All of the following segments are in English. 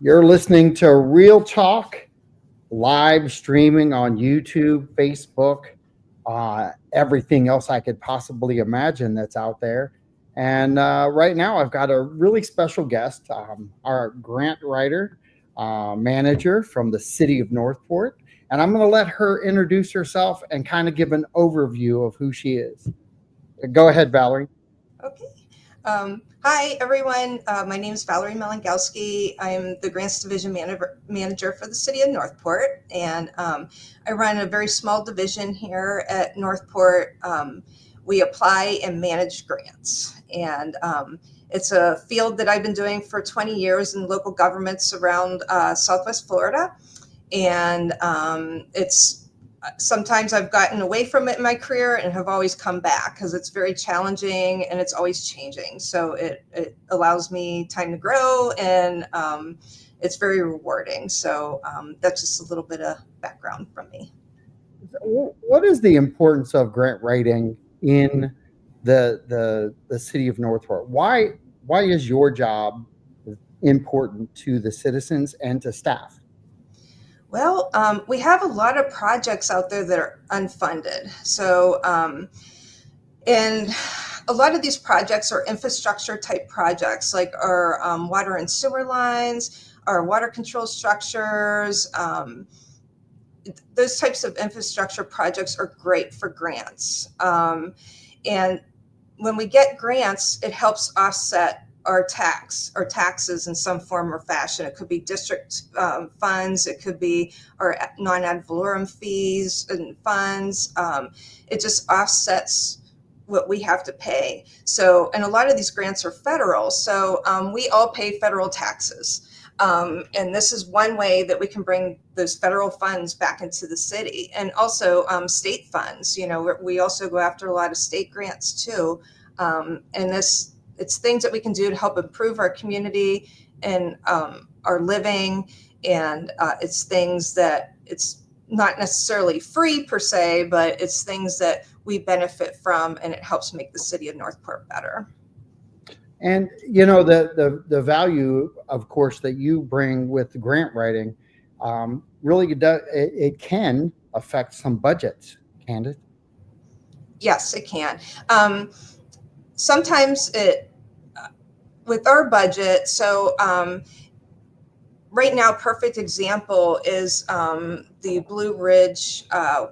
You're listening to Real Talk, live streaming on YouTube, Facebook, everything else I could possibly imagine that's out there. And right now, I've got a really special guest, our grant writer, manager from the city of Northport. And I'm going to let her introduce herself and kind of give an overview of who she is. Go ahead, Valerie. Okay. Hi, everyone. My name is Val Malignowski. I'm the Grants Division Manager for the City of Northport, and I run a very small division here at Northport. We apply and manage grants, and it's a field that I've been doing for 20 years in local governments around Southwest Florida, and it's sometimes I've gotten away from it in my career and have always come back because it's very challenging and it's always changing. So it allows me time to grow, and it's very rewarding. So that's just a little bit of background from me. What is the importance of grant writing in the city of Northport? Why is your job important to the citizens and to staff? Well, we have a lot of projects out there that are unfunded. So, and a lot of these projects are infrastructure type projects, like our water and sewer lines, our water control structures. Those types of infrastructure projects are great for grants. And when we get grants, it helps offset our taxes in some form or fashion. It could be district funds, it could be our non-ad valorem fees and funds. It just offsets what we have to pay. So, and a lot of these grants are federal, so we all pay federal taxes. And this is one way that we can bring those federal funds back into the city, and also state funds. You know, we also go after a lot of state grants too, and it's things that we can do to help improve our community and our living. And it's things that it's not necessarily free per se, but it's things that we benefit from, and it helps make the city of Northport better. And you know the value, of course, that you bring with the grant writing, really does it can affect some budgets, can it? Yes, it can. Sometimes it with our budget. So right now, perfect example is the Blue Ridge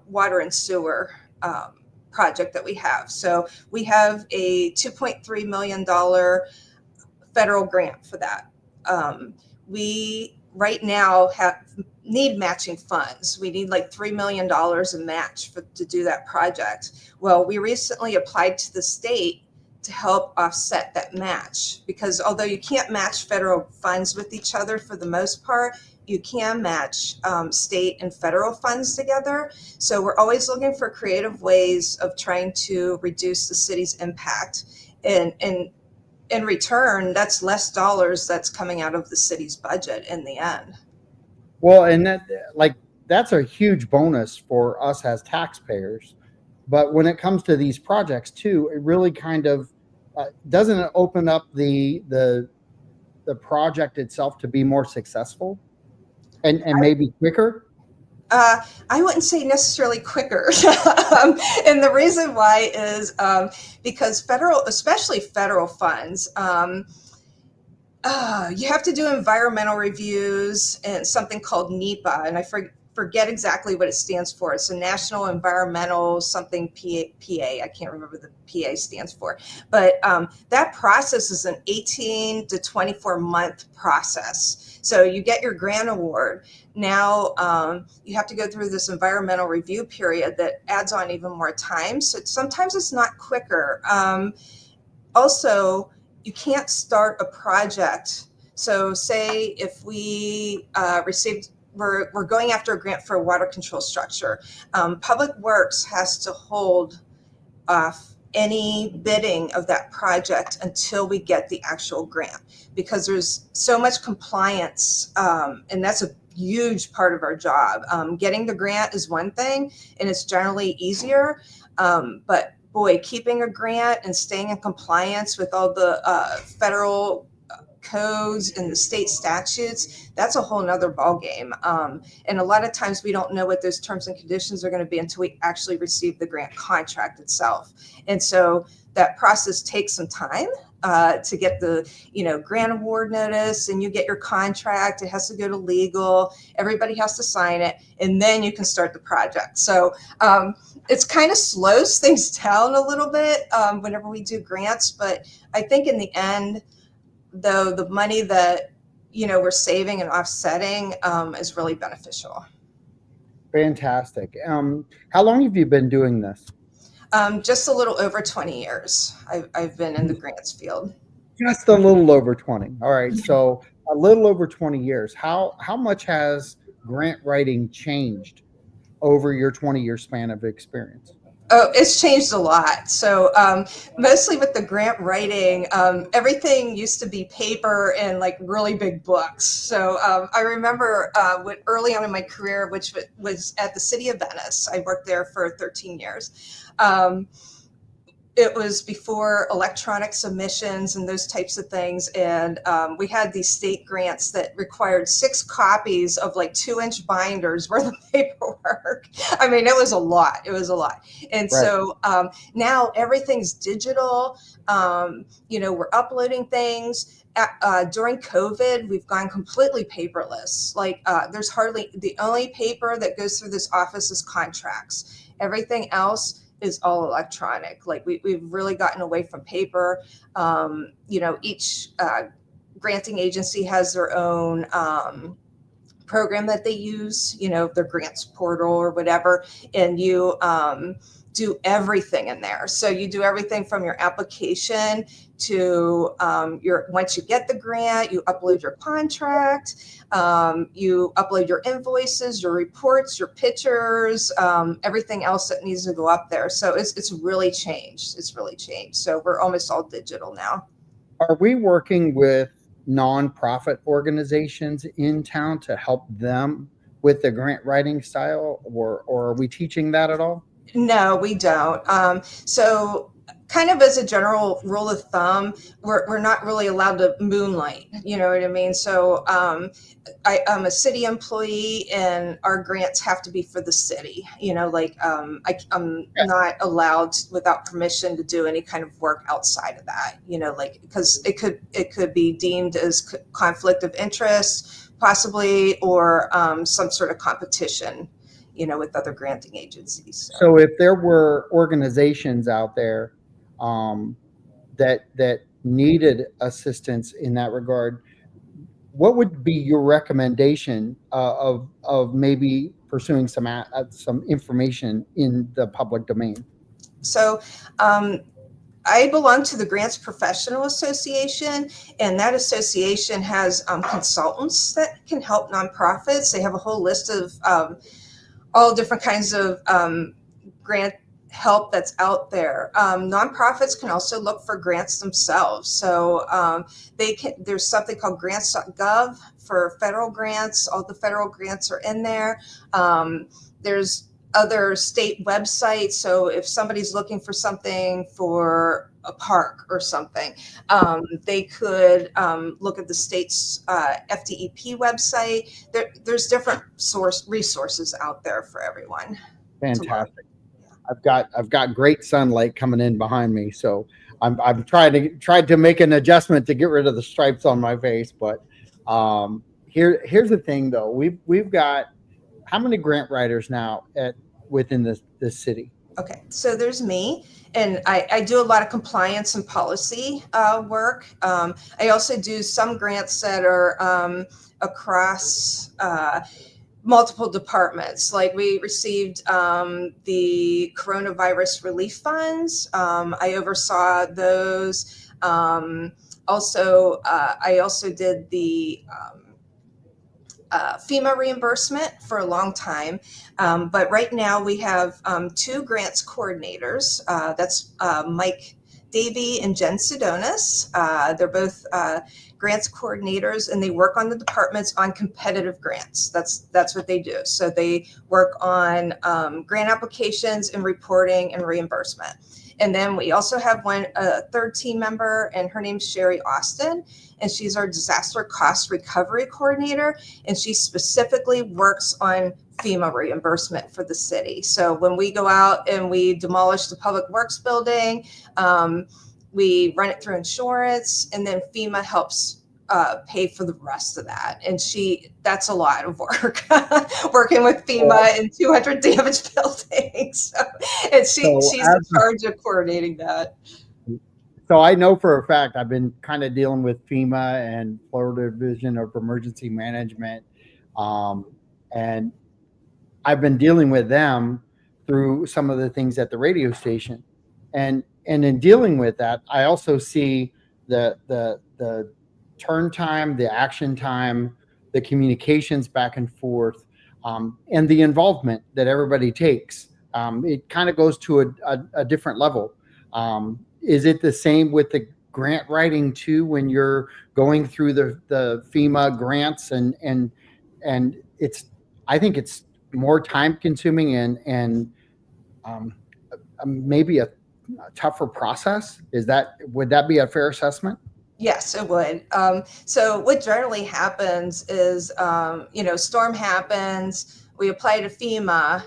water and sewer project that we have. So we have a $2.3 million federal grant for that. We right now need matching funds. We need like $3 million in match to do that project. Well, we recently applied to the state to help offset that match, because although you can't match federal funds with each other for the most part, you can match state and federal funds together. So we're always looking for creative ways of trying to reduce the city's impact. And in return, that's less dollars that's coming out of the city's budget in the end. Well, and that's a huge bonus for us as taxpayers. But when it comes to these projects too, it really kind of doesn't it open up the project itself to be more successful and maybe quicker? I wouldn't say necessarily quicker. And the reason why is because federal, especially federal funds, you have to do environmental reviews and something called NEPA, and I forget exactly what it stands for. It's a National Environmental something PA. I can't remember what the PA stands for. But that process is an 18 to 24 month process. So you get your grant award. Now you have to go through this environmental review period that adds on even more time. So sometimes it's not quicker. Also, you can't start a project. So say if we we're going after a grant for a water control structure. Public Works has to hold off any bidding of that project until we get the actual grant, because there's so much compliance, and that's a huge part of our job. Getting the grant is one thing, and it's generally easier, but boy, keeping a grant and staying in compliance with all the federal codes and the state statutes, that's a whole nother ballgame. And a lot of times we don't know what those terms and conditions are going to be until we actually receive the grant contract itself. And so that process takes some time to get the, grant award notice, and you get your contract. It has to go to legal. Everybody has to sign it, and then you can start the project. So it's kind of slows things down a little bit whenever we do grants. But I think in the end, though, the money that, we're saving and offsetting is really beneficial. Fantastic. How long have you been doing this? Just a little over 20 years. I've been in the grants field. Just a little over 20. All right. So a little over 20 years. How much has grant writing changed over your 20-year span of experience? Oh, it's changed a lot. So mostly with the grant writing, everything used to be paper and like really big books. So I remember early on in my career, which was at the City of Venice. I worked there for 13 years. It was before electronic submissions and those types of things. And we had these state grants that required 6 copies of like 2-inch binders worth of paperwork. I mean, it was a lot. It was a lot. And Right. so now everything's digital. We're uploading things. During COVID, we've gone completely paperless. Like there's hardly, the only paper that goes through this office is contracts. Everything else is all electronic. Like we've really gotten away from paper. Each granting agency has their own program that they use, their grants portal or whatever, and you do everything in there. So you do everything from your application to once you get the grant, you upload your contract, you upload your invoices, your reports, your pictures, everything else that needs to go up there. So it's really changed. It's really changed. So we're almost all digital now. Are we working with nonprofit organizations in town to help them with the grant writing style, or are we teaching that at all? No, we don't. So kind of as a general rule of thumb, we're not really allowed to moonlight, you know what I mean? So I'm a city employee, and our grants have to be for the city, I'm not allowed without permission to do any kind of work outside of that, because it could be deemed as conflict of interest possibly, or some sort of competition, with other granting agencies. So if there were organizations out there that needed assistance in that regard, what would be your recommendation of maybe pursuing some information in the public domain? So I belong to the Grants Professional Association, and that association has consultants that can help nonprofits. They have a whole list of all different kinds of grant help that's out there. Nonprofits can also look for grants themselves. So there's something called grants.gov for federal grants. All the federal grants are in there. There's other state websites. So if somebody's looking for something for a park or something, they could look at the state's FDEP website. There's different resources out there for everyone. Fantastic. I've got great sunlight coming in behind me, so I'm trying to make an adjustment to get rid of the stripes on my face. But here's the thing, though. We've got how many grant writers now within this city? Okay, so there's me, and I do a lot of compliance and policy work. I also do some grants that are across multiple departments. Like we received the coronavirus relief funds. I oversaw those. I also did the FEMA reimbursement for a long time. But right now we have 2 grants coordinators. That's Mike Davey and Jen Sidonis. They're both grants coordinators, and they work on the departments on competitive grants. That's what they do. So they work on grant applications and reporting and reimbursement. And then we also have a third team member, and her name's Sherry Austin, and she's our disaster cost recovery coordinator, and she specifically works on FEMA reimbursement for the city. So when we go out and we demolish the public works building, we run it through insurance, and then FEMA helps pay for the rest of that. And that's a lot of work working with FEMA in 200 damaged buildings. So, and she's in charge of coordinating that. So I know for a fact, I've been kind of dealing with FEMA and Florida Division of Emergency Management. And I've been dealing with them through some of the things at the radio station. And in dealing with that, I also see the turn time, the action time, the communications back and forth, and the involvement that everybody takes. It kind of goes to a different level. Is it the same with the grant writing too, when you're going through the FEMA grants and I think it's more time consuming and maybe a tougher process? Would that be a fair assessment? Yes, it would. So what generally happens is, storm happens, we apply to FEMA,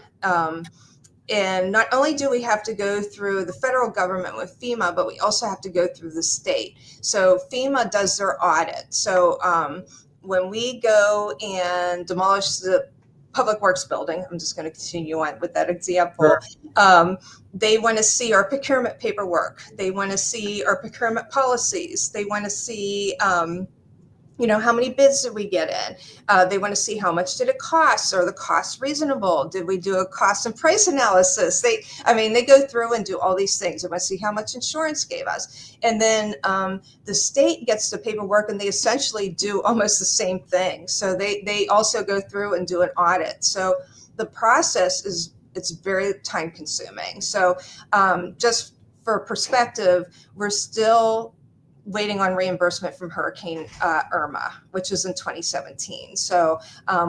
and not only do we have to go through the federal government with FEMA, but we also have to go through the state. So FEMA does their audit. So when we go and demolish the public works building, I'm just going to continue on with that example. Sure. They want to see our procurement paperwork. They want to see our procurement policies. They want to see, how many bids did we get in? They want to see how much did it cost? Are the costs reasonable? Did we do a cost and price analysis? They go through and do all these things. They want to see how much insurance gave us. And then the state gets the paperwork, and they essentially do almost the same thing. So they also go through and do an audit. So the process it's very time consuming. So just for perspective, we're still waiting on reimbursement from Hurricane Irma, which is in 2017. So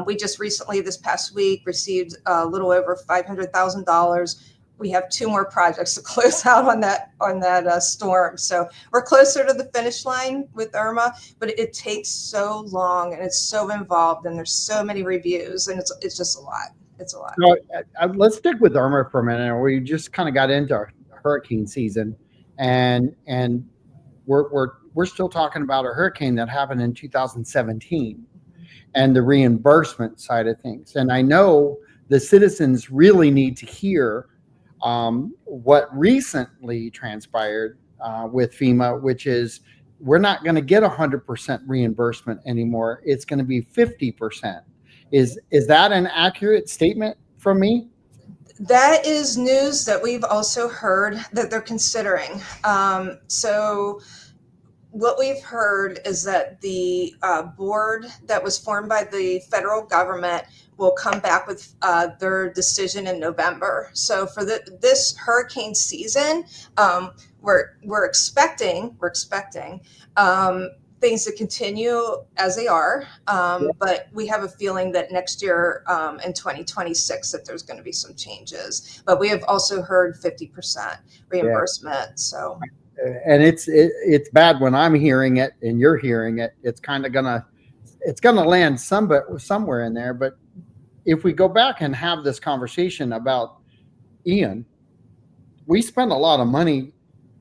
we just recently, this past week, received a little over $500,000. We have 2 more projects to close out on that storm. So we're closer to the finish line with Irma, but it takes so long, and it's so involved, and there's so many reviews, and it's just a lot. It's a lot. So, let's stick with Irma for a minute. We just kind of got into hurricane season, and we're still talking about a hurricane that happened in 2017 and the reimbursement side of things. And I know the citizens really need to hear what recently transpired with FEMA, which is we're not going to get 100% reimbursement anymore. It's going to be 50%. Is that an accurate statement from me? That is news that we've also heard that they're considering. So what we've heard is that the board that was formed by the federal government will come back with their decision in November. So for this hurricane season, we're expecting things to continue as they are, but we have a feeling that next year in 2026 that there's going to be some changes. But we have also heard 50% reimbursement. Yeah. So, and it's bad when I'm hearing it and you're hearing it. It's kind of gonna land somewhere in there. But if we go back and have this conversation about Ian, we spent a lot of money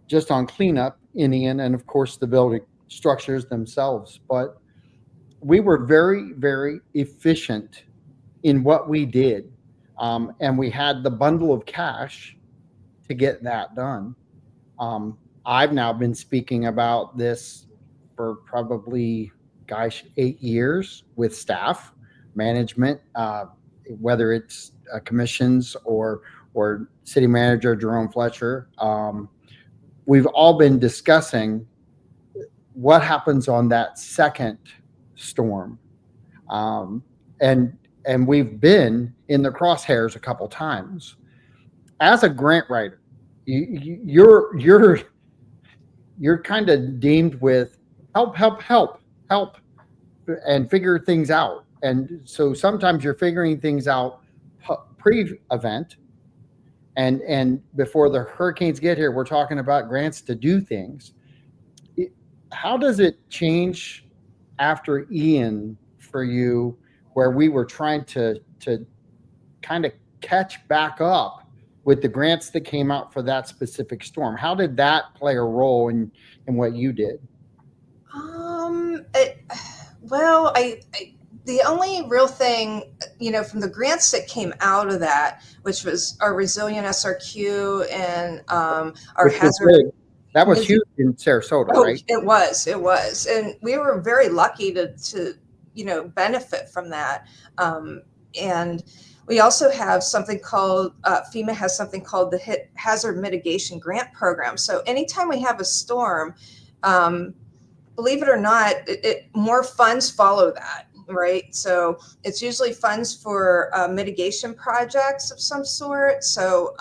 just on cleanup in Ian, and of course the building structures themselves, but we were very, very efficient in what we did, and we had the bundle of cash to get that done. I've now been speaking about this for probably 8 years with staff, management, whether it's commissions or city manager Jerome Fletcher. We've all been discussing what happens on that second storm. And we've been in the crosshairs a couple times. As a grant writer, you're kind of deemed with help, and figure things out. And so sometimes you're figuring things out pre-event, and before the hurricanes get here, we're talking about grants to do things. How does it change after Ian for you, where we were trying to kind of catch back up with the grants that came out for that specific storm? How did that play a role in what you did? Well, the only real thing, from the grants that came out of that, which was our Resilient SRQ and our Which was hazard. big. That was huge in Sarasota, Oh, right? it was, and we were very lucky to benefit from that. And we also have something called FEMA has something called the Hazard Mitigation Grant Program. So anytime we have a storm, believe it or not, more funds follow that, right? So it's usually funds for mitigation projects of some sort. So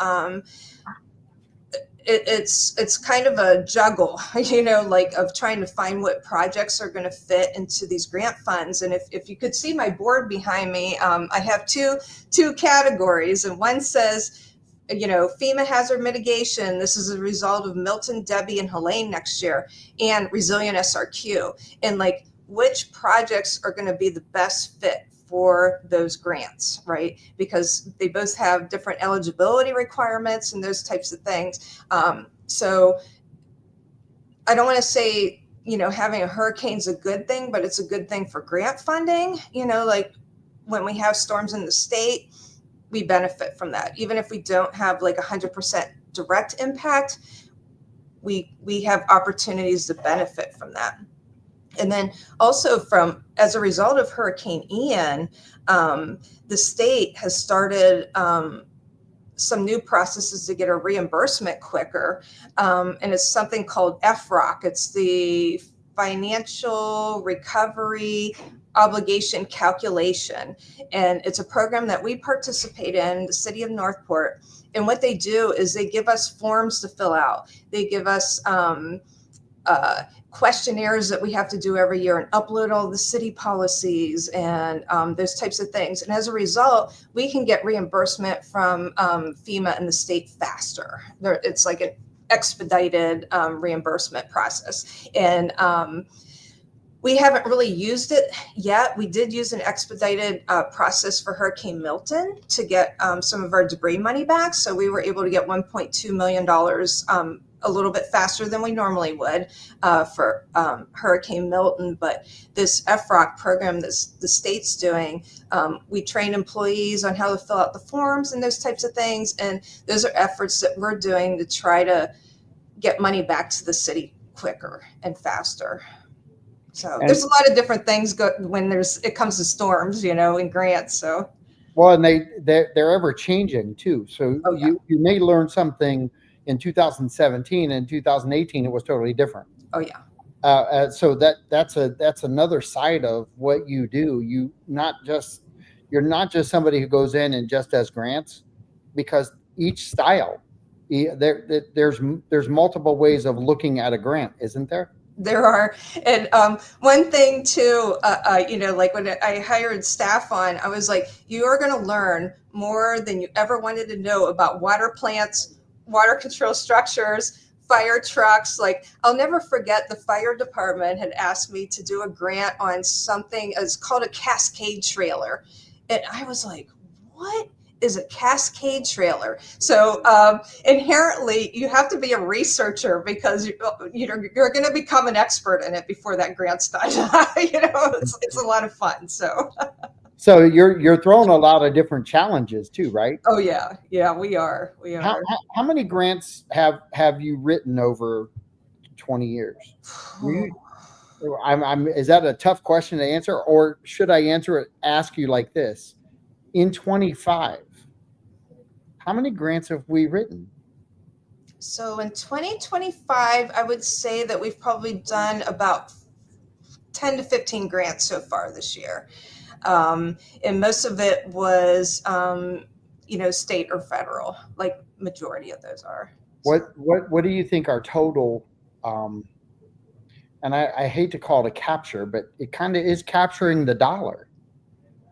it's kind of a juggle, like of trying to find what projects are going to fit into these grant funds. And if you could see my board behind me, I have two categories, and one says, FEMA hazard mitigation. This is a result of Milton, Debbie, and Helene next year, and Resilient SRQ, and like which projects are going to be the best fit for those grants, right? Because they both have different eligibility requirements and those types of things. So I don't want to say, having a hurricane's a good thing, but it's a good thing for grant funding. Like when we have storms in the state, we benefit from that. Even if we don't have like 100% direct impact, we have opportunities to benefit from that. And then also as a result of Hurricane Ian, the state has started some new processes to get a reimbursement quicker. And it's something called FROC. It's the Financial Recovery Obligation Calculation. And it's a program that we participate in, the city of Northport. And what they do is they give us forms to fill out. They give us questionnaires that we have to do every year and upload all the city policies and those types of things. And as a result, we can get reimbursement from FEMA and the state faster. It's like an expedited reimbursement process. And we haven't really used it yet. We did use an expedited process for Hurricane Milton to get some of our debris money back. So we were able to get $1.2 million a little bit faster than we normally would for Hurricane Milton. But this FROC program that the state's doing, we train employees on how to fill out the forms and those types of things. And those are efforts that we're doing to try to get money back to the city quicker and faster. So there's a lot of different things when it comes to storms, and grants. So well, and they're ever changing too. So yeah. you may learn something in 2017, and 2018 it was totally different. Oh yeah. So that's another side of what you do. You're not just somebody who goes in and just does grants, because each style, there's multiple ways of looking at a grant, isn't there? There are. And one thing too, like when I hired staff on, I was like, you are going to learn more than you ever wanted to know about water plants, water control structures, fire trucks. Like, I'll never forget the fire department had asked me to do a grant on something. It's called a cascade trailer. And I was like, what is a cascade trailer? So inherently, you have to be a researcher, because you're going to become an expert in it before that grant's done. It's a lot of fun. So you're throwing a lot of different challenges too, right? Oh yeah, we are. How many grants have you written over 20 years? Is that a tough question to answer, or should I ask you like this? In 25, how many grants have we written? So in 2025, I would say that we've probably done about 10 to 15 grants so far this year. And most of it was, state or federal, like majority of those are. What do you think our total, and I hate to call it a capture, but it kind of is capturing the dollar.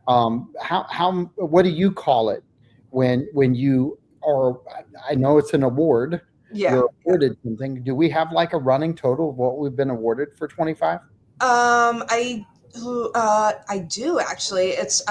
What do you call it when you or I know it's an award. Yeah. You're awarded something. Do we have like a running total of what we've been awarded for 25? I do actually. It's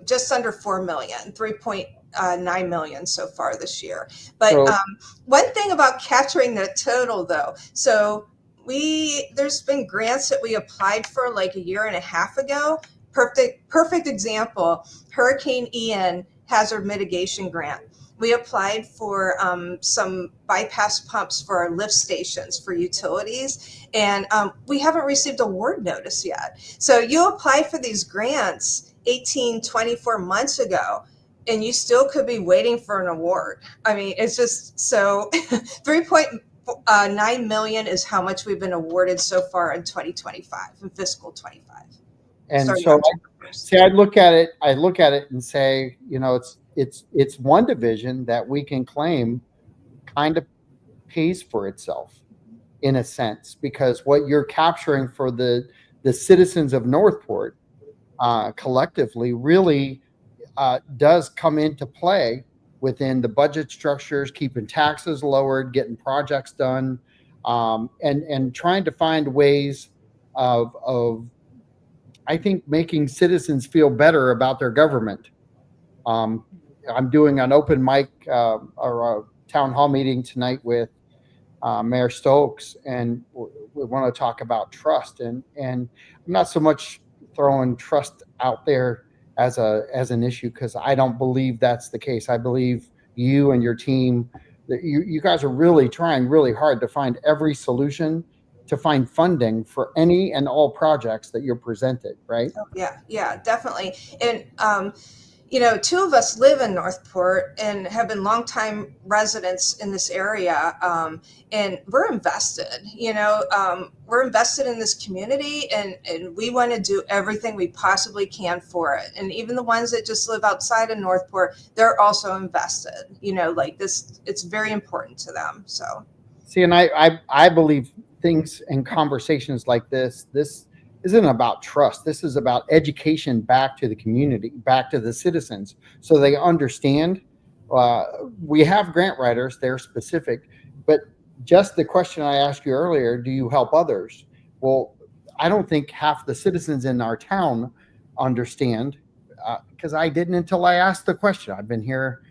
just under 4 million, 3.9 million so far this year. But So, one thing about capturing the total though, so there's been grants that we applied for like a year and a half ago. Perfect example, Hurricane Ian hazard mitigation grant. We applied for some bypass pumps for our lift stations for utilities, and we haven't received a award notice yet. So you apply for these grants 18, 24 months ago, and you still could be waiting for an award. I mean, it's just so 3.9 million is how much we've been awarded so far in 2025, in fiscal 25. and Starting so October 1st. see, I look at it and say, it's one division that we can claim kind of pays for itself in a sense, because what you're capturing for the citizens of Northport collectively really does come into play within the budget structures, keeping taxes lowered, getting projects done, and trying to find ways of I think making citizens feel better about their government. Um, I'm doing an open mic or a town hall meeting tonight with Mayor Stokes, and we want to talk about trust. And I'm not so much throwing trust out there as an issue, because I don't believe that's the case. I believe you and your team, that you guys are really trying really hard to find every solution to find funding for any and all projects that you're presented, right? Yeah, yeah, definitely. And two of us live in Northport and have been longtime residents in this area, and we're invested. We're invested in this community, and we want to do everything we possibly can for it. And even the ones that just live outside of Northport, they're also invested. Like this, it's very important to them. So. See, and I believe things and conversations like this isn't about trust. This is about education back to the community, back to the citizens, so they understand. Uh, we have grant writers; they're specific, but just the question I asked you earlier: do you help others? Well, I don't think half the citizens in our town understand, because I didn't until I asked the question. I've been here,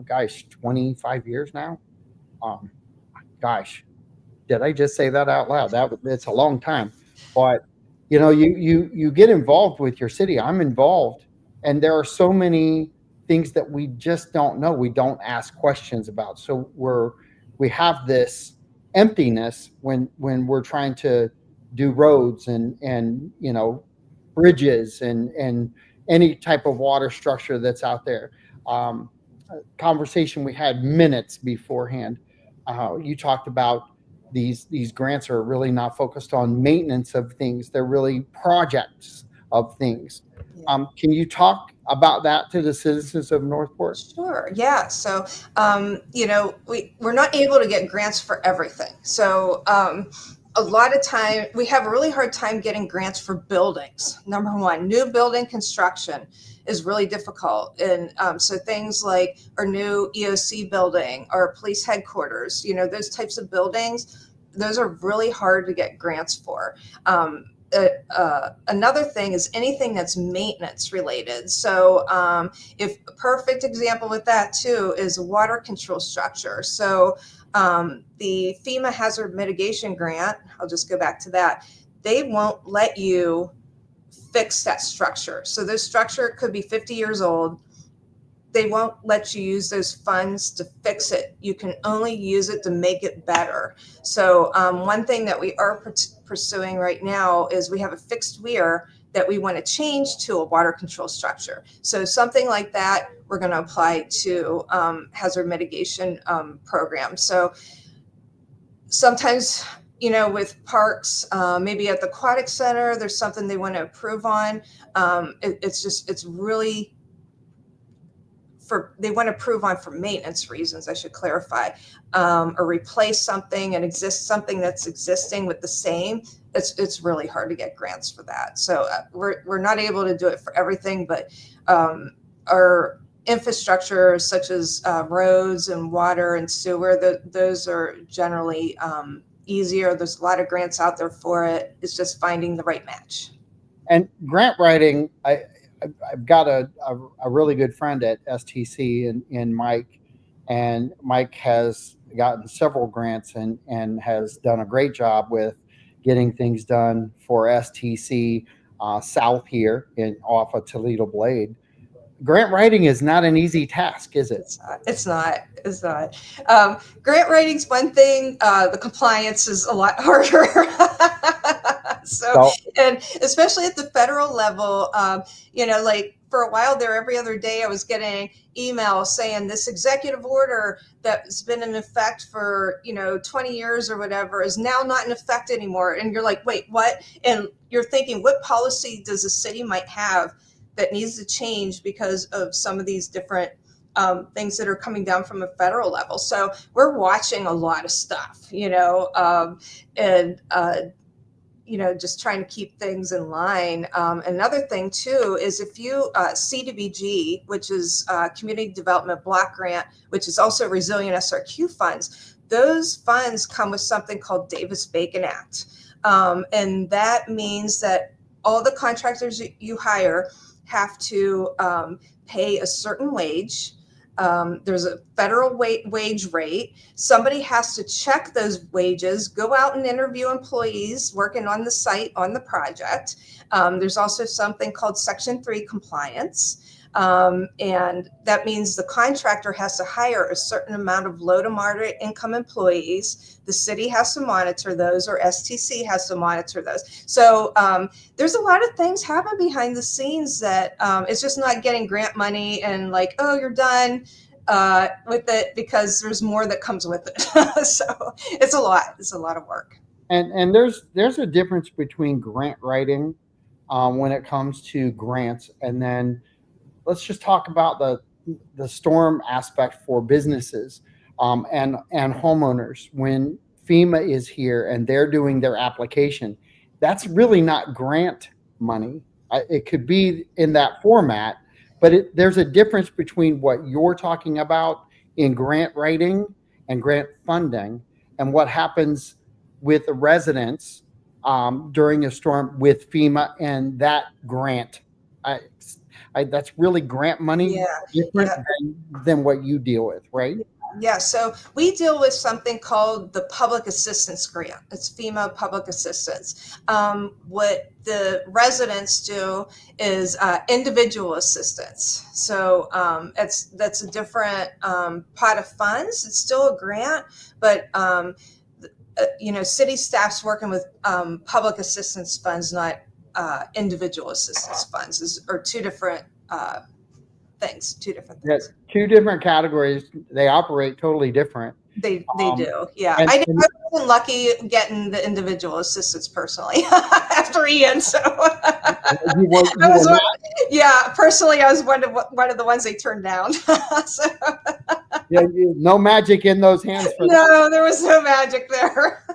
guys, 25 years now. Um, Gosh, did I just say that out loud? It's a long time. But you get involved with your city. I'm involved, and there are so many things that we just don't know. We don't ask questions about. So we have this emptiness when we're trying to do roads and bridges and any type of water structure that's out there. Conversation we had minutes beforehand. You talked about these grants are really not focused on maintenance of things; they're really projects of things. Can you talk about that to the citizens of Northport? Sure. Yeah. So, we're not able to get grants for everything. So, a lot of time we have a really hard time getting grants for buildings. Number one, new building construction is really difficult. And so things like our new EOC building, our police headquarters, those types of buildings, those are really hard to get grants for. Another thing is anything that's maintenance related. So if a perfect example with that too is a water control structure. So the FEMA hazard mitigation grant, I'll just go back to that. They won't let you fix that structure. So this structure could be 50 years old. They won't let you use those funds to fix it. You can only use it to make it better. So one thing that we are pursuing right now is we have a fixed weir that we want to change to a water control structure. So something like that, we're going to apply to hazard mitigation programs. So sometimes, with parks, maybe at the aquatic center, there's something they want to approve on. It's really they want to approve on for maintenance reasons, I should clarify, or replace something and something that's existing with the same. It's really hard to get grants for that. So we're not able to do it for everything, but our infrastructure such as roads and water and sewer, those are generally easier. There's a lot of grants out there for it. It's just finding the right match. And grant writing, I've got a really good friend at STC in Mike, and Mike has gotten several grants and has done a great job with getting things done for STC south here off of Toledo Blade. Grant writing is not an easy task, is it? It's not. Grant writing's one thing. The compliance is a lot harder. And especially at the federal level, like for a while there, every other day I was getting emails saying this executive order that's been in effect for 20 years or whatever is now not in effect anymore. And you're like, wait, what? And you're thinking, what policy does a city might have that needs to change because of some of these different things that are coming down from a federal level? So we're watching a lot of stuff, just trying to keep things in line. Another thing too is if you CDBG, which is Community Development Block Grant, which is also Resilient SRQ funds, those funds come with something called Davis-Bacon Act. And that means that all the contractors you hire have to pay a certain wage. There's a federal wage rate. Somebody has to check those wages, go out and interview employees working on the site, on the project. There's also something called Section 3 compliance. And that means the contractor has to hire a certain amount of low to moderate income employees. The city has to monitor those, or STC has to monitor those. So there's a lot of things happen behind the scenes that it's just not getting grant money and like, oh, you're done with it, because there's more that comes with it. So it's a lot. It's a lot of work. And there's a difference between grant writing when it comes to grants, and then let's just talk about the storm aspect for businesses and homeowners. When FEMA is here and they're doing their application, that's really not grant money. It could be in that format, but there's a difference between what you're talking about in grant writing and grant funding and what happens with the residents during a storm with FEMA and that grant. That's really grant money, different than what you deal with, right? Yeah, so we deal with something called the public assistance grant. It's FEMA public assistance. What the residents do is individual assistance. So that's a different pot of funds. It's still a grant, but city staff's working with public assistance funds, not individual assistance funds, or two different things. Yes, two different categories. They operate totally different. They do, yeah. I wasn't lucky getting the individual assistance personally after Ian. So personally, I was one of the ones they turned down. So. Yeah, no magic in those hands. No, there was no magic there.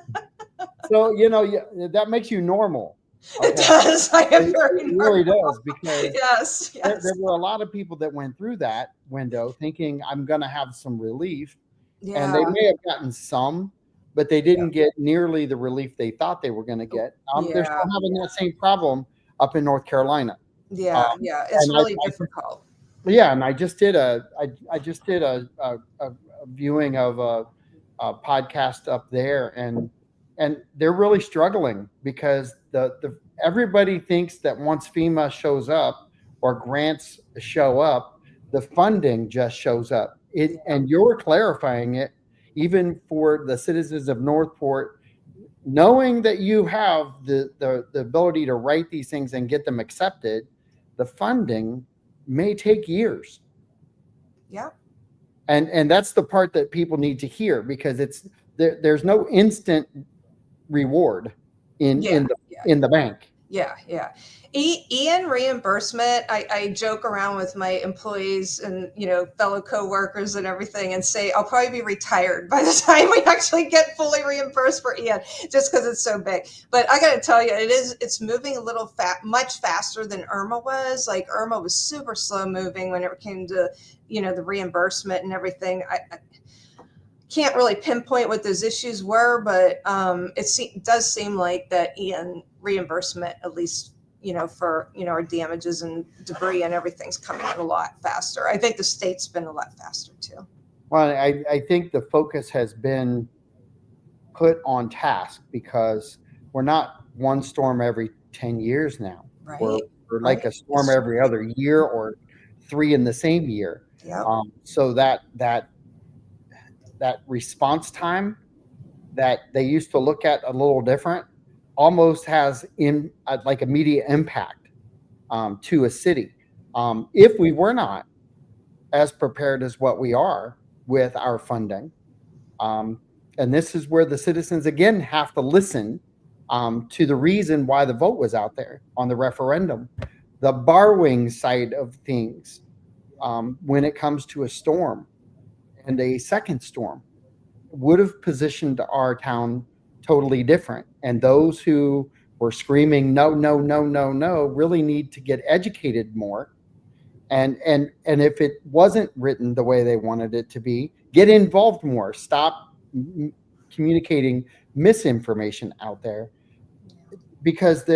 So that makes you normal. Okay. It does. I am very It really does, because yes. There were a lot of people that went through that window thinking I'm going to have some relief, and they may have gotten some, but they didn't get nearly the relief they thought they were going to get. They're still having that same problem up in North Carolina. It's really difficult. And I just did a viewing of a podcast up there, and they're really struggling because everybody thinks that once FEMA shows up or grants show up, the funding just shows up. And you're clarifying it, even for the citizens of Northport, knowing that you have the ability to write these things and get them accepted. The funding may take years. Yeah. And that's the part that people need to hear, because there's no instant reward in the bank. Yeah, yeah. Ian reimbursement. I joke around with my employees and fellow coworkers and everything, and say I'll probably be retired by the time we actually get fully reimbursed for Ian, just because it's so big. But I got to tell you, it's moving a little much faster than Irma was. Like Irma was super slow moving when it came to the reimbursement and everything. I can't really pinpoint what those issues were, but it does seem like that Ian reimbursement, at least for our damages and debris and everything's coming out a lot faster. I think the state's been a lot faster too. Well, I think the focus has been put on task because we're not one storm every 10 years now. Right. We're like a storm every other year or 3 in the same year. Yep. So that response time that they used to look at a little different almost has like immediate impact to a city. If we were not as prepared as what we are with our funding, and this is where the citizens again have to listen to the reason why the vote was out there on the referendum, the borrowing side of things when it comes to a storm and a second storm would have positioned our town totally different. And those who were screaming, no, no, no, no, no, really need to get educated more. And if it wasn't written the way they wanted it to be, get involved more. Stop communicating misinformation out there. Because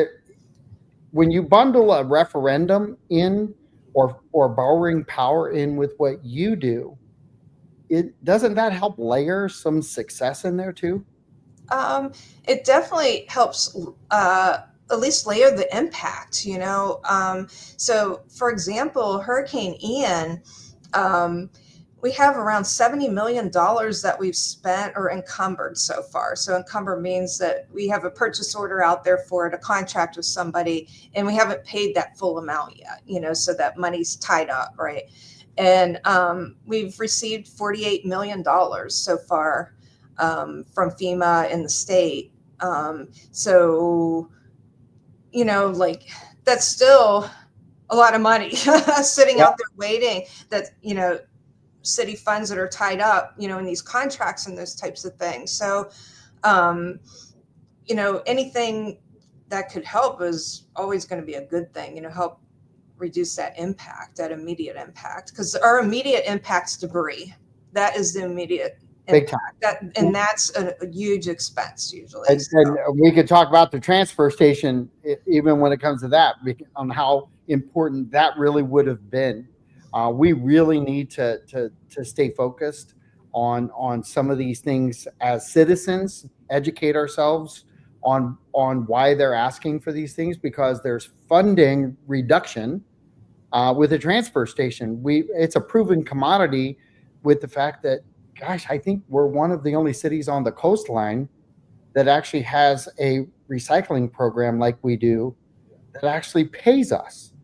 when you bundle a referendum in or borrowing power in with what you do, doesn't that help layer some success in there too? It definitely helps at least layer the impact, So, for example, Hurricane Ian, we have around $70 million that we've spent or encumbered so far. So encumber means that we have a purchase order out there for it, a contract with somebody, and we haven't paid that full amount yet, so that money's tied up, right? And we've received $48 million so far from FEMA and the state. So, like that's still a lot of money sitting out there waiting that, city funds that are tied up, in these contracts and those types of things. So, anything that could help is always going to be a good thing, help reduce that impact, that immediate impact, because our immediate impact's debris. That is the immediate impact. That's a huge expense usually. And we could talk about the transfer station, even when it comes to that, on how important that really would have been. We really need to stay focused on some of these things as citizens, educate ourselves on why they're asking for these things, because there's funding reduction with a transfer station. It's a proven commodity with the fact that, gosh, I think we're one of the only cities on the coastline that actually has a recycling program like we do that actually pays us.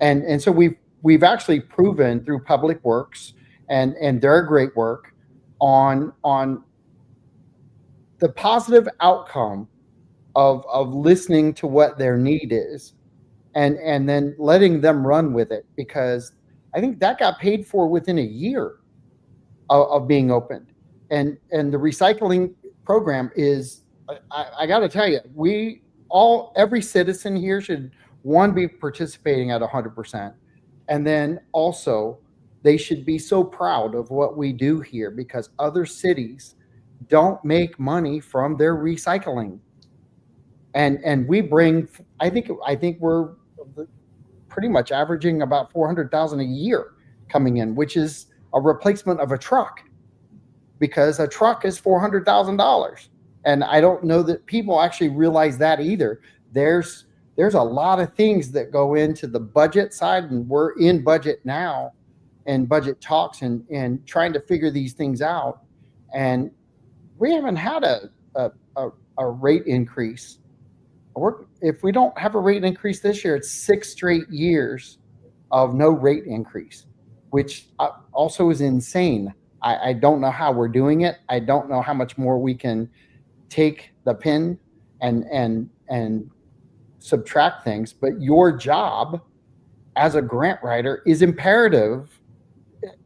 And so we've actually proven through Public Works and their great work on the positive outcome of listening to what their need is and then letting them run with it, because I think that got paid for within a year of being opened. And the recycling program is, I got to tell you, every citizen here should, one, be participating at 100%. And then also they should be so proud of what we do here, because other cities don't make money from their recycling. And we bring, I think we're pretty much averaging about 400,000 a year coming in, which is a replacement of a truck, because a truck is $400,000. And I don't know that people actually realize that either. There's a lot of things that go into the budget side, and we're in budget now and budget talks and trying to figure these things out. And we haven't had a rate increase. If we don't have a rate increase this year, it's 6 straight years of no rate increase, which also is insane. I don't know how we're doing it. I don't know how much more we can take the pin and subtract things, but your job as a grant writer is imperative,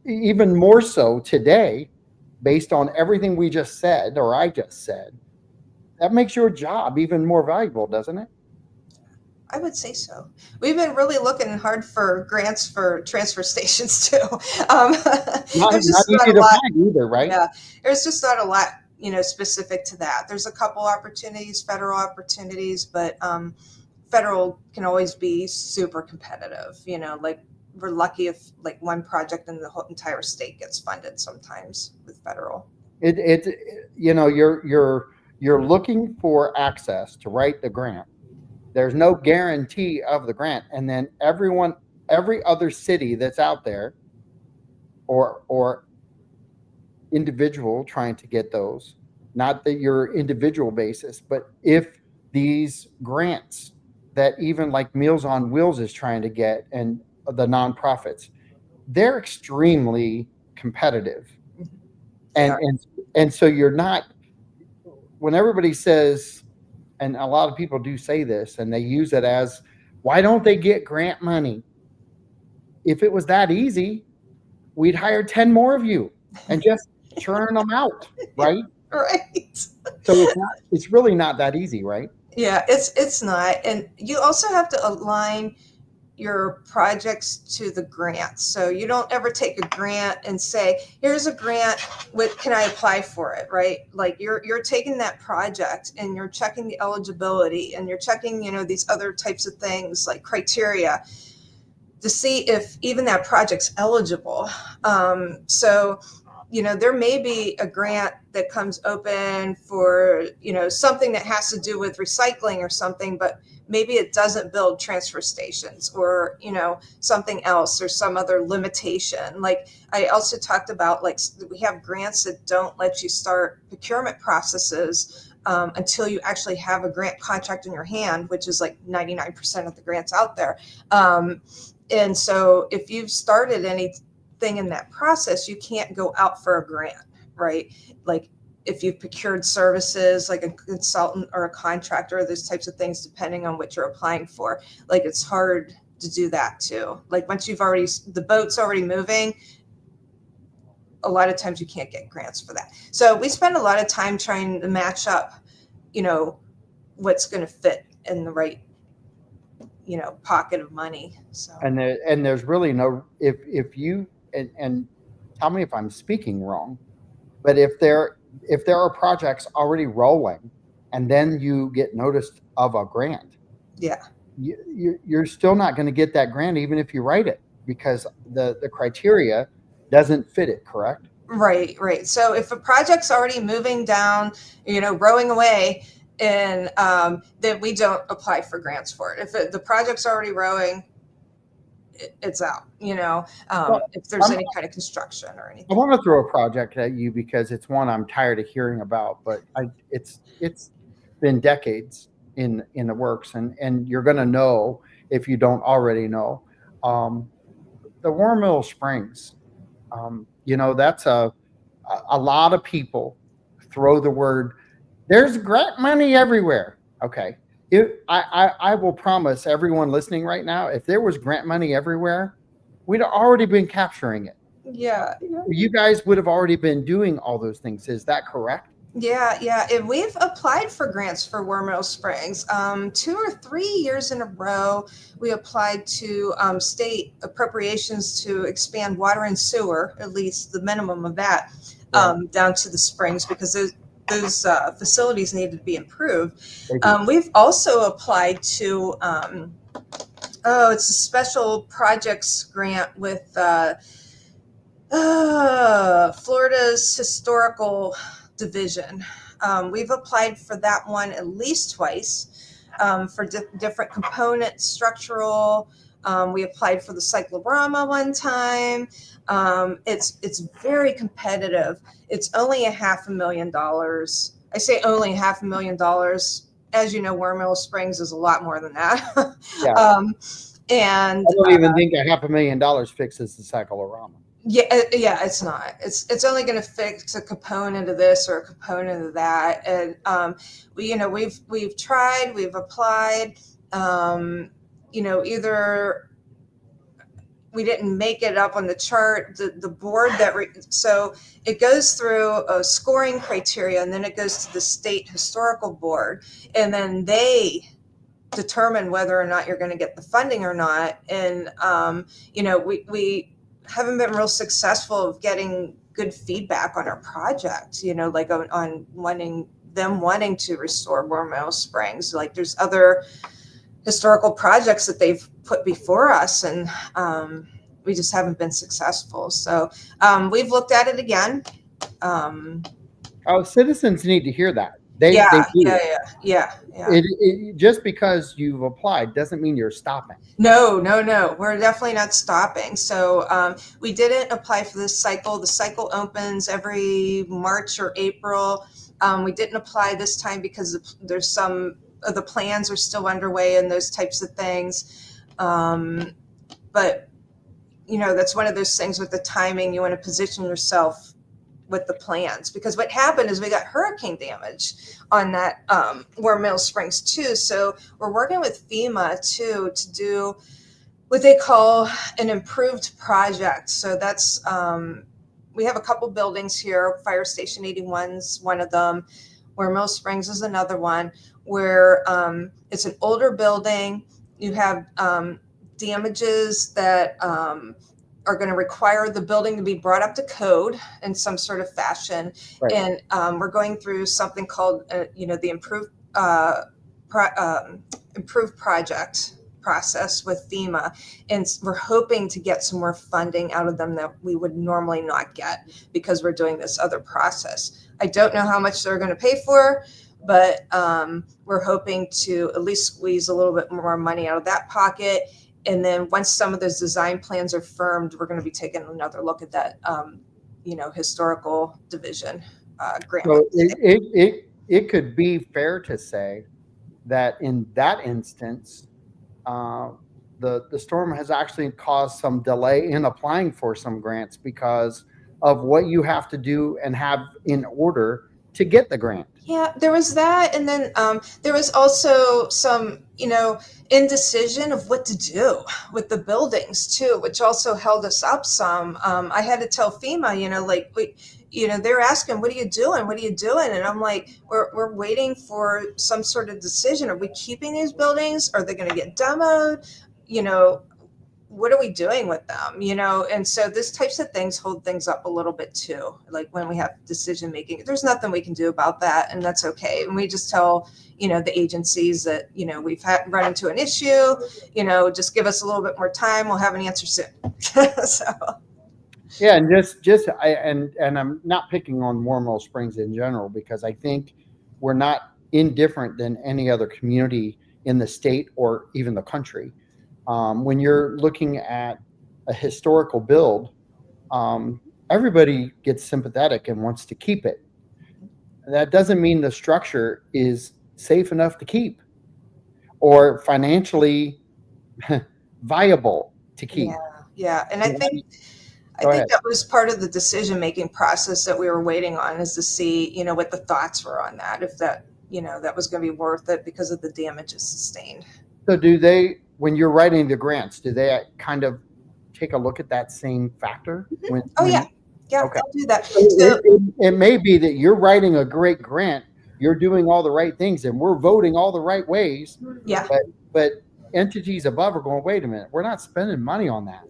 even more so today, based on everything we just said, or I just said. That makes your job even more valuable, doesn't it? I would say so. We've been really looking hard for grants for transfer stations too. Um, Not, there's not just not easy a to lot. find either, right? Yeah, there's just not a lot, specific to that. There's a couple opportunities, federal opportunities, but federal can always be super competitive. Like we're lucky if like one project in the whole entire state gets funded sometimes with federal. You're looking for access to write the grant. There's no guarantee of the grant, and then every other city that's out there, or individual trying to get those, not that your individual basis, but if these grants that even like Meals on Wheels is trying to get, and the nonprofits, they're extremely competitive. They and are. and and so you're not, when everybody says, and a lot of people do say this and they use it as, why don't they get grant money? If it was that easy, we'd hire 10 more of you and just churn them out, right? Right. So it's really not that easy, right? Yeah, it's not. And you also have to align your projects to the grant. So you don't ever take a grant and say, here's a grant, with can I apply for it, right? Like you're taking that project and you're checking the eligibility and you're checking, these other types of things like criteria to see if even that project's eligible. So there may be a grant that comes open for, something that has to do with recycling or something, but maybe it doesn't build transfer stations or, something else or some other limitation. Like I also talked about, like we have grants that don't let you start procurement processes until you actually have a grant contract in your hand, which is like 99% of the grants out there. And so if you've started anything in that process, you can't go out for a grant, right? Like if you've procured services like a consultant or a contractor, those types of things, depending on what you're applying for, like it's hard to do that too. Like once the boat's already moving, a lot of times you can't get grants for that. So we spend a lot of time trying to match up, what's going to fit in the right, pocket of money. So. And there's really no, if you, and tell me if I'm speaking wrong, but if there are projects already rolling and then you get noticed of a grant, Yeah. you're still not going to get that grant even if you write it, because the criteria doesn't fit it, correct? Right. So if a project's already moving down, rowing away, and then we don't apply for grants for it. If the project's already rowing, it's out. Well, If there's any kind of construction or I anything. want to throw a project at you because it's one I'm tired of hearing about, but it's been decades in the works, and you're going to know if you don't already know. Um, the Warmill Springs, that's a lot of people throw the word, there's grant money everywhere. Okay. I will promise everyone listening right now, if there was grant money everywhere, we'd already been capturing it. Yeah. You guys would have already been doing all those things. Is that correct? Yeah. And we've applied for grants for Wormill Springs. 2 or 3 years in a row, we applied to state appropriations to expand water and sewer, at least the minimum of that, down to the springs, because those facilities needed to be improved. We've also applied to, it's a special projects grant with Florida's Historical Division. We've applied for that one at least twice for different components, structural. We applied for the cyclorama one time. It's very competitive. It's only $500,000. I say only $500,000. As you know, Wormill Springs is a lot more than that. Yeah. And I don't even think $500,000 fixes the cyclorama. Yeah, it's not. It's only going to fix a component of this or a component of that. And we've tried, we've applied. Either we didn't make it up on the chart, the board so it goes through a scoring criteria, and then it goes to the state historical board, and then they determine whether or not you're going to get the funding or not. And we haven't been real successful of getting good feedback on our project, like on wanting to restore War Mill Springs. Like, there's other historical projects that they've put before us, and we just haven't been successful. So we've looked at it again. Citizens need to hear that. They Yeah. Just because you've applied doesn't mean you're stopping. No. We're definitely not stopping. So we didn't apply for this cycle. The cycle opens every March or April. We didn't apply this time because there's some of the plans are still underway and those types of things. But that's one of those things with the timing. You want to position yourself with the plans, because what happened is we got hurricane damage on that War Mill Springs too. So we're working with FEMA too to do what they call an improved project. So that's we have a couple buildings here. Fire Station 81's one of them. War Mill Springs is another one, where it's an older building. You have damages that are going to require the building to be brought up to code in some sort of fashion. Right. And we're going through something called, the improved project process with FEMA. And we're hoping to get some more funding out of them that we would normally not get, because we're doing this other process. I don't know how much they're going to pay for, but we're hoping to at least squeeze a little bit more money out of that pocket. And then once some of those design plans are firmed, we're going to be taking another look at that, historical division grant. So it could be fair to say that in that instance, the storm has actually caused some delay in applying for some grants because of what you have to do and have in order to get the grant. Yeah, there was that. And then there was also some, indecision of what to do with the buildings too, which also held us up some. I had to tell FEMA, they're asking, what are you doing? What are you doing? And I'm like, we're waiting for some sort of decision. Are we keeping these buildings? Are they going to get demoed? What are we doing with them? And so this types of things hold things up a little bit too. Like when we have decision making, there's nothing we can do about that, and that's okay. And we just tell, the agencies that, we've run into an issue, just give us a little bit more time. We'll have an answer soon. So. Yeah, and and I'm not picking on War Mill Springs in general, because I think we're not indifferent than any other community in the state or even the country. When you're looking at a historical build, everybody gets sympathetic and wants to keep it. That doesn't mean the structure is safe enough to keep or financially viable to keep. Yeah. And I think that was part of the decision-making process that we were waiting on, is to see, what the thoughts were on that, if that, that was going to be worth it because of the damages sustained. So when you're writing the grants, do they kind of take a look at that same factor? Yeah, okay. I'll do that. It may be that you're writing a great grant, you're doing all the right things, and we're voting all the right ways. Yeah. But entities above are going, wait a minute, we're not spending money on that.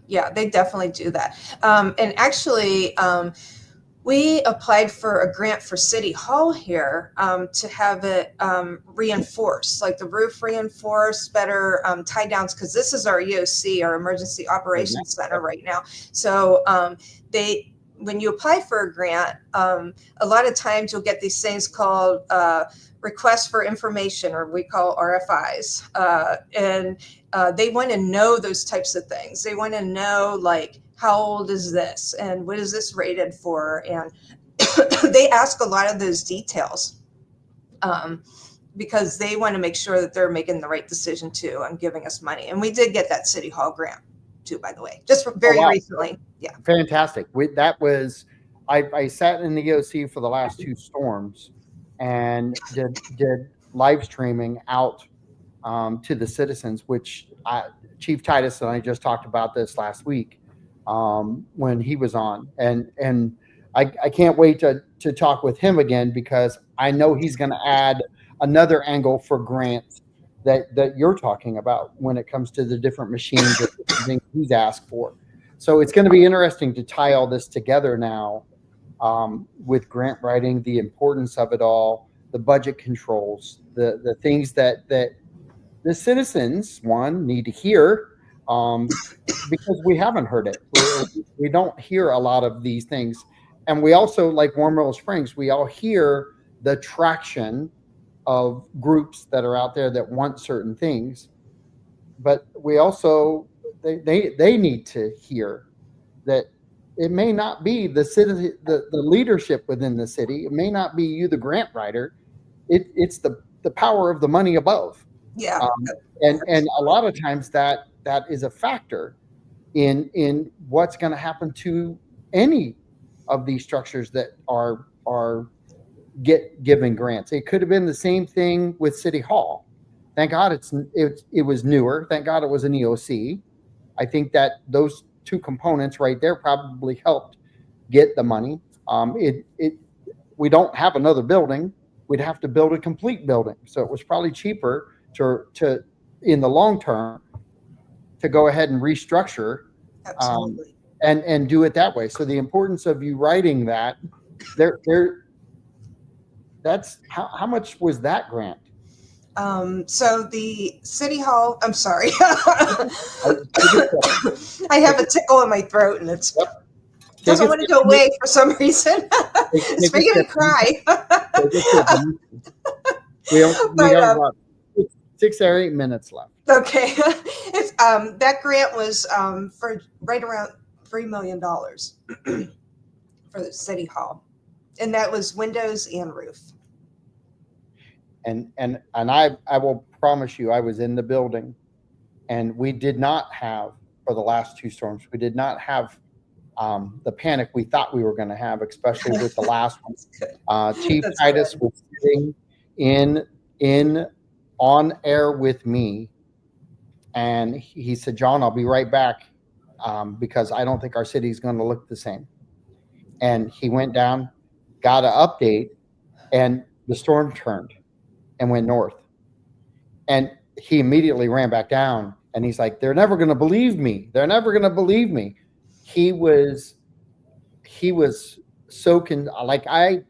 Yeah, they definitely do that. And actually, we applied for a grant for City Hall here to have it reinforced, like the roof reinforced, better tie downs, because this is our EOC, our Emergency Operations Center right now. So when you apply for a grant, a lot of times you'll get these things called requests for information, or we call RFIs. And they want to know those types of things. They want to know, like, how old is this? And what is this rated for? And they ask a lot of those details because they want to make sure that they're making the right decision too on giving us money. And we did get that City Hall grant too, by the way, just very recently. Yeah. Fantastic. I sat in the EOC for the last two storms and did live streaming out to the citizens, which Chief Titus and I just talked about this last week when he was on, and I can't wait to talk with him again, because I know he's going to add another angle for grants that you're talking about when it comes to the different machines or things he's asked for. So it's going to be interesting to tie all this together now with grant writing, the importance of it all, the budget controls, the things that the citizens, one, need to hear, because we haven't heard it. We don't hear a lot of these things. And we also, like Warm Willow Springs, we all hear the traction of groups that are out there that want certain things. But we also, they need to hear that it may not be the city, the leadership within the city. It may not be you, the grant writer. It's the power of the money above. Yeah. And a lot of times that is a factor in what's going to happen to any of these structures that are given grants. It could have been the same thing with City Hall. Thank God it was newer. Thank God it was an EOC. I think that those two components right there probably helped get the money. We don't have another building. We'd have to build a complete building. So it was probably cheaper to in the long term to go ahead and restructure and do it that way. So the importance of you writing that that's how much was that grant? So the City Hall, I'm sorry. I have a tickle in my throat and it doesn't want to go away for some reason. It's making me cry. We have about 6 or 8 minutes left. Okay. That grant was for right around $3 million for the City Hall. And that was windows and roof. And I will promise you, I was in the building, and we did not have, for the last 2 storms, we did not have the panic we thought we were going to have, especially with the last one. Chief Titus was sitting in on air with me, and he said, "John, I'll be right back because I don't think our city is going to look the same." And he went down, got an update, and the storm turned and went north. And he immediately ran back down, and he's like, "They're never going to believe me. They're never going to believe me." He was so like I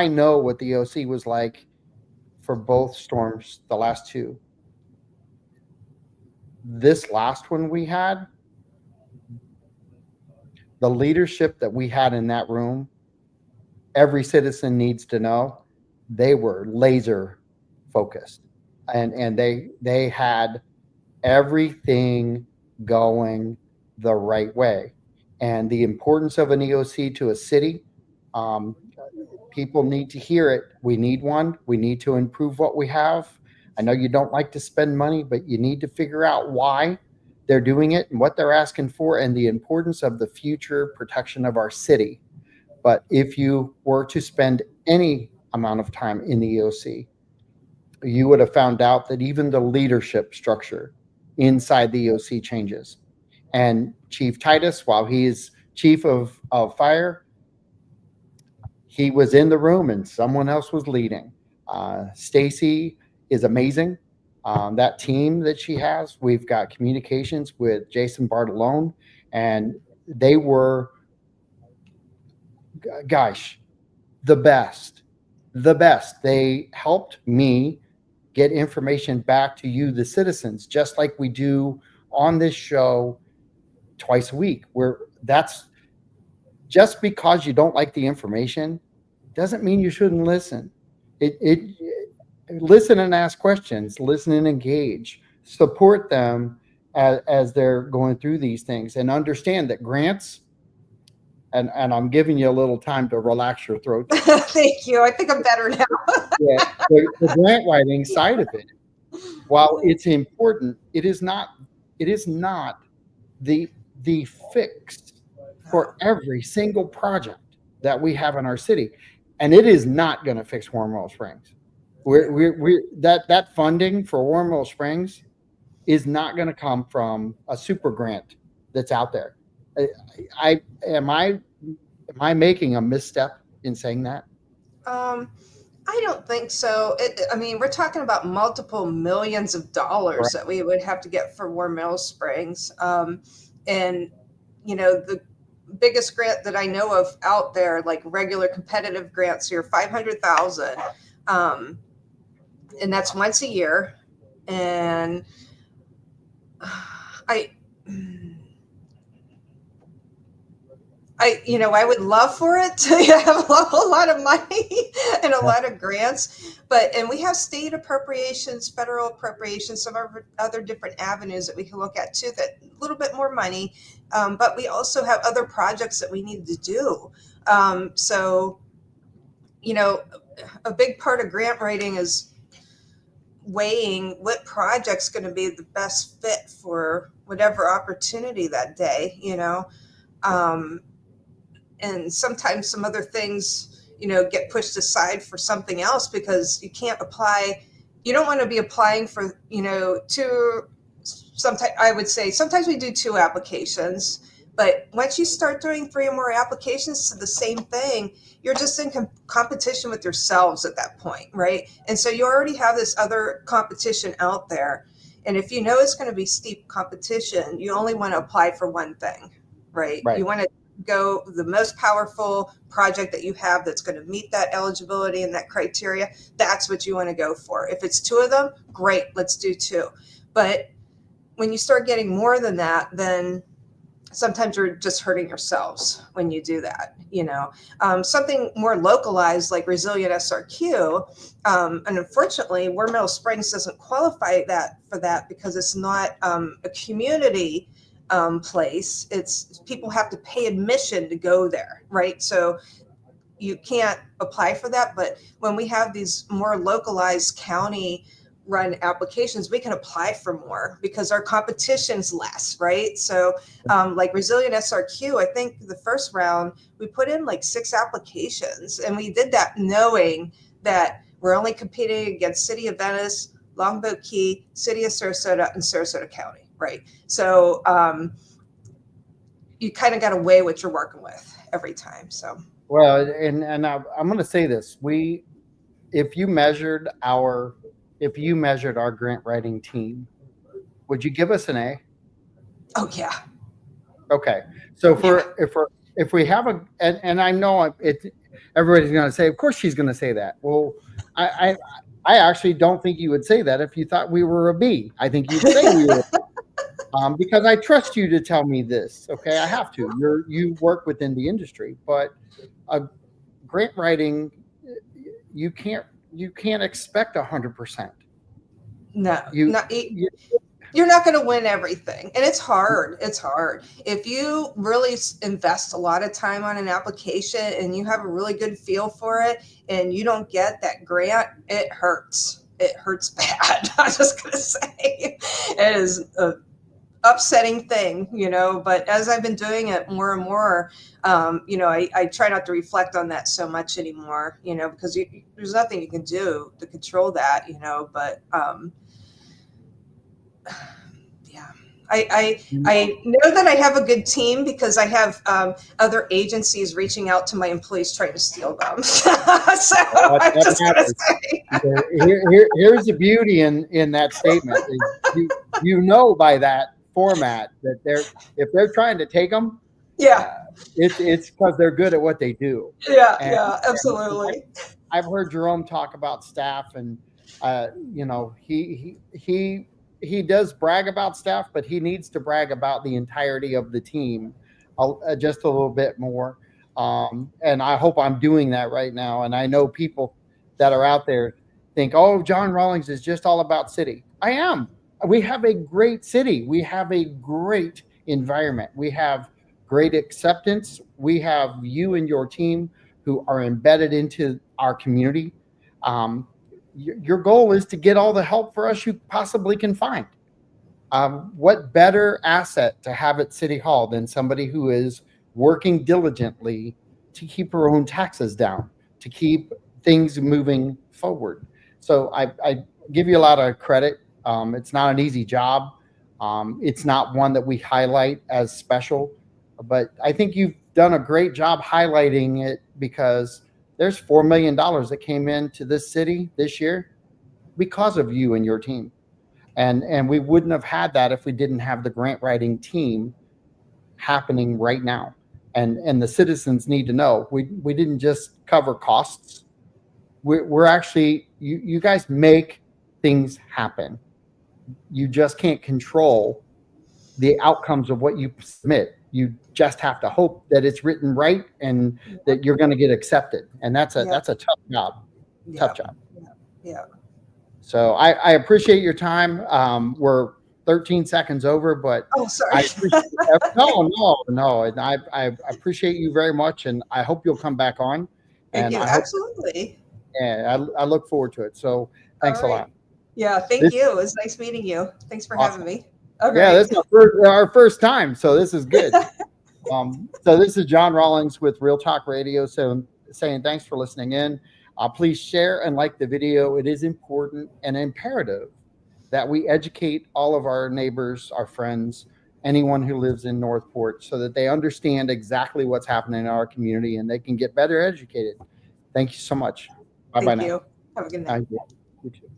know what the OC was like for both storms, the last 2. This last one we had, the leadership that we had in that room, every citizen needs to know they were laser focused, and they had everything going the right way. And the importance of an EOC to a city, people need to hear it. We need one. We need to improve what we have. I know you don't like to spend money, but you need to figure out why they're doing it and what they're asking for, and the importance of the future protection of our city. But if you were to spend any amount of time in the EOC, you would have found out that even the leadership structure inside the EOC changes. And Chief Titus, while he's chief of fire, he was in the room and someone else was leading. Stacy is amazing. That team that she has, we've got communications with Jason Bartolone, and they were, gosh, the best. They helped me get information back to you, the citizens, just like we do on this show twice a week. That's just because you don't like the information doesn't mean you shouldn't listen. Listen and ask questions, listen and engage, support them as they're going through these things, and understand that grants, and I'm giving you a little time to relax your throat. Thank you. I think I'm better now. Yeah, the grant writing side of it, while it's important, it is not the fix for every single project that we have in our city. And it is not going to fix Warm Willow Springs. That funding for Warren Mill Springs is not going to come from a super grant that's out there. I am I making a misstep in saying that? Um, I don't think so. I mean, we're talking about multiple millions of dollars Right. that we would have to get for War Mill Springs. And, the biggest grant that I know of out there, like regular competitive grants here, 500,000. And that's once a year. And I, I would love for it to have a whole lot of money and a lot of grants, and we have state appropriations, federal appropriations, some other different avenues that we can look at too, that a little bit more money. But we also have other projects that we need to do. So, a big part of grant writing is weighing what project's going to be the best fit for whatever opportunity that day, and sometimes some other things get pushed aside for something else because you don't want to be applying for two. Sometimes I would say sometimes we do two applications, but once you start doing three or more applications to the same thing, you're just in competition with yourselves at that point, right? And so you already have this other competition out there, and if you know it's going to be steep competition, you only want to apply for one thing, right? Right. You want to go the most powerful project that you have that's going to meet that eligibility and that criteria. That's what you want to go for. If it's two of them, great, let's do two. But when you start getting more than that, then sometimes you're just hurting yourselves when you do that. Something more localized like Resilient SRQ, and unfortunately War Mill Springs doesn't qualify for that because it's not a community place. It's people have to pay admission to go there, right? So you can't apply for that. But when we have these more localized county run applications, we can apply for more because our competition's less, right? So like Resilient SRQ, I think the first round we put in like 6 applications, and we did that knowing that we're only competing against City of Venice, Longboat Key, City of Sarasota, and Sarasota County. Right. So you kind of got to weigh what you're working with every time. So, well, and I'm going to say this: if you measured our grant writing team, would you give us an A? oh yeah. Okay. So if we have and I know everybody's going to say, of course she's going to say that. Well, I actually don't think you would say that if you thought we were a B. I think you'd say we were. Because I trust you to tell me this. Okay, I have to. You work within the industry, but grant writing, you can't expect 100%. No, you're not going to win everything, and it's hard. It's hard if you really invest a lot of time on an application and you have a really good feel for it, and you don't get that grant. It hurts. It hurts bad. I'm just going to say it is a upsetting thing, but as I've been doing it more and more, I try not to reflect on that so much anymore, because there's nothing you can do to control that, but yeah, I know that I have a good team because I have other agencies reaching out to my employees trying to steal them. So I'm just going to say. Here's the beauty in that statement. By that format that if they're trying to take them, it's because they're good at what they do. Absolutely. I've heard Jerome talk about staff, and he does brag about staff, but he needs to brag about the entirety of the team just a little bit more. And I hope I'm doing that right now. And I know people that are out there think, oh, John Rawlings is just all about city. I am. We have a great city. We have a great environment. We have great acceptance. We have you and your team who are embedded into our community. Your goal is to get all the help for us you possibly can find. What better asset to have at City Hall than somebody who is working diligently to keep her own taxes down, to keep things moving forward. So I give you a lot of credit. It's not an easy job. It's not one that we highlight as special, but I think you've done a great job highlighting it because there's $4 million that came into this city this year because of you and your team. And we wouldn't have had that if we didn't have the grant writing team happening right now. And the citizens need to know we didn't just cover costs. We're actually, you guys make things happen. You just can't control the outcomes of what you submit. You just have to hope that it's written right and that you're going to get accepted. And that's a tough job. Tough job. Yeah. So I appreciate your time. We're 13 seconds over, but oh, sorry. No. And I appreciate you very much, and I hope you'll come back on. Thank you. Absolutely. And I look forward to it. So thanks a lot. Yeah, thank you. It was nice meeting you. Thanks for having me. Okay. Yeah, this is our first time, so this is good. So this is John Rawlings with Real Talk Radio. So saying thanks for listening in. Please share and like the video. It is important and imperative that we educate all of our neighbors, our friends, anyone who lives in Northport, so that they understand exactly what's happening in our community and they can get better educated. Thank you so much. Bye-bye now. Thank you. Have a good night. You too.